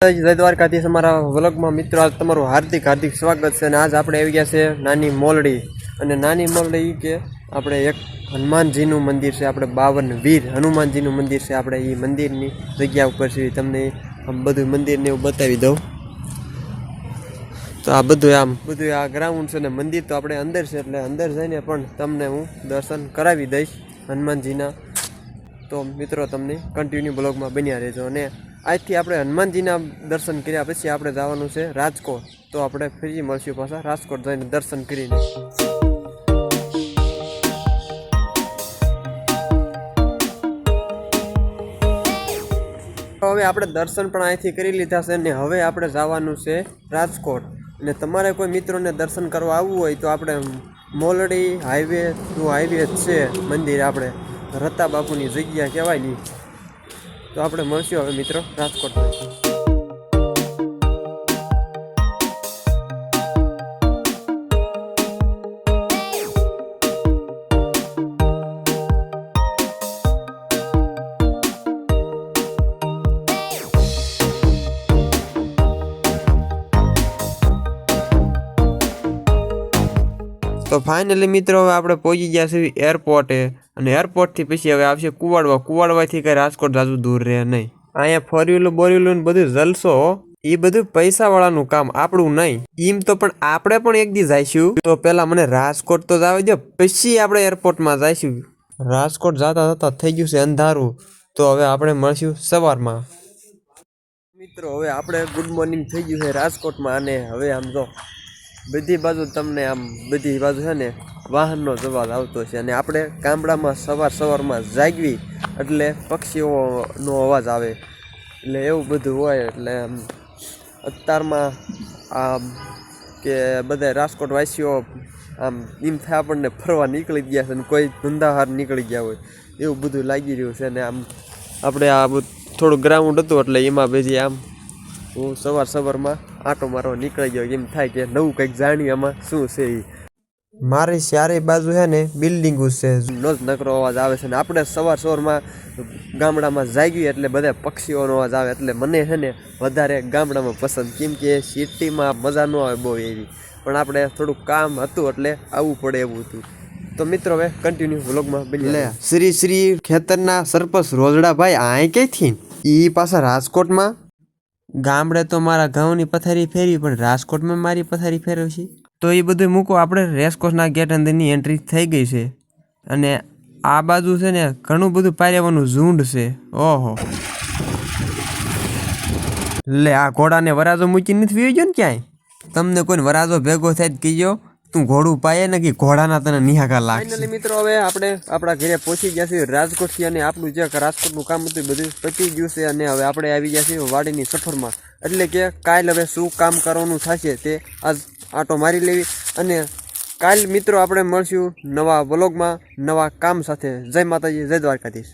જય દ્વારકાધીશ અમારા વ્લોગમાં મિત્રો આજ તમારું હાર્દિક સ્વાગત છે અને આજ આપણે આવી ગયા છે નાની મોલડી અને નાની મોલડી કે આપણે એક હનુમાનજીનું મંદિર છે આપણે 52 વીર હનુમાનજીનું મંદિર છે આપણે એ મંદિરની જગ્યા ઉપર છે તમને આમ બધું મંદિરને હું બતાવી દઉં તો આ બધું આ ગ્રાઉન્ડ છે ને મંદિર તો આપણે અંદર છે એટલે અંદર જઈને પણ તમને હું દર્શન કરાવી દઈશ હનુમાનજીના તો મિત્રો તમને કન્ટિન્યુ બ્લોગમાં બન્યા રહેજો અને આજથી આપણે હનુમાનજીના દર્શન કર્યા પછી આપણે જવાનું છે રાજકોટ તો આપણે ફરી મળશું પાછા રાજકોટ જઈને દર્શન કરીને હવે આપણે દર્શન પણ અહીંથી કરી લીધા છે અને હવે આપણે જવાનું છે રાજકોટ અને તમારે કોઈ મિત્રોને દર્શન કરવા આવવું હોય તો આપણે મોલડી હાઈવે છે મંદિર આપણે રતા બાપુની જગ્યા કહેવાય નહીં તો આપણે મળશું હવે મિત્રો રાજકોટમાં તો ફાઇનલી મિત્રો હવે આપણે પહોંચી ગયા છીએ એરપોર્ટે અને એરપોર્ટથી પછી હવે આવશે કુવાડવાથી કઈ રાજકોટ જાજુ દૂર રહે નહીં અહીંયા ફોરવ્હીલું બોરવ્હીલું બધું જલસો એ બધું પૈસાવાળાનું કામ આપણું નહીં એમ તો પણ આપણે પણ એક દી જઈશું તો પહેલાં મને રાજકોટ તો જવા દો પછી આપણે એરપોર્ટમાં જઈશું રાજકોટ જતા થઈ ગયું છે અંધારું તો હવે આપણે મળશું સવારમાં મિત્રો હવે આપણે ગુડ મોર્નિંગ થઈ ગયું છે રાજકોટમાં અને હવે આમ જો બધી બાજુ તમને આમ બધી બાજુ છે ને વાહનનો અવાજ આવતો છે અને આપણે ગામડામાં સવારમાં જાગવી એટલે પક્ષીઓનો અવાજ આવે એટલે એવું બધું હોય એટલે આમ અત્યારમાં આમ કે બધા રાજકોટ વાસીઓ આમ એમ થાય આપણને ફરવા નીકળી ગયા છે અને કોઈ ધંધાહાર નીકળી ગયા હોય એવું બધું લાગી રહ્યું છે અને આમ આપણે આ થોડું ગ્રાઉન્ડ હતું એટલે એમાં બધી આમ હું સવારમાં આટો મારવા નીકળી ગયો એમ થાય કે નવું કંઈક જાણ્યું એમાં શું છે એ મારી ચારે બાજુ છે ને બિલ્ડિંગો છે નકરો અવાજ આવે છે ને આપણે સવારમાં ગામડામાં જાગ્યું એટલે બધા પક્ષીઓનો અવાજ આવે એટલે મને છે ને વધારે ગામડામાં પસંદ કેમ કે સિટીમાં મજા ન આવે બહુ એવી પણ આપણે થોડુંક કામ હતું એટલે આવવું પડે એવું હતું તો મિત્રો હવે કન્ટિન્યુ વ્લોગમાં બની લે શ્રી ખેતરના સરપંચ રોજડાભાઈ આ ક્યાંથી એ પાછા રાજકોટમાં ગામડે તો મારા ઘઉંની પથારી ફેરવી પણ રાજકોટમાં મારી પથારી ફેરવશે તો એ બધું મૂકો આપણે રેસકોર્સના ગેટ અંદરની એન્ટ્રી થઈ ગઈ છે અને આ બાજુ છે ને ઘણું બધું પાર્યાવાનું ઝુંડ છે ઓહો લે આ ઘોડાને વરાજો મૂકી નથી વી ગયો ને ક્યાંય તમને કોઈ વરાજો ભેગો થાય જ કહીજો તું ઘોડું પાયે ને કે ઘોડાના તને નિહાકા લાગે ફાઇનલી મિત્રો હવે આપણે આપણા ઘરે પહોંચી ગયા છીએ રાજકોટથી અને આપણું જે રાજકોટનું કામ હતું બધું પતી ગયું છે અને હવે આપણે આવી ગયા છીએ વાડીની સફરમાં એટલે કે કાલ હવે શું કામ કરવાનું થશે તે આજ આંટો મારી લેવી અને કાલ મિત્રો આપણે મળશું નવા વ્લોગમાં નવા કામ સાથે જય માતાજી જય દ્વારકાધીશ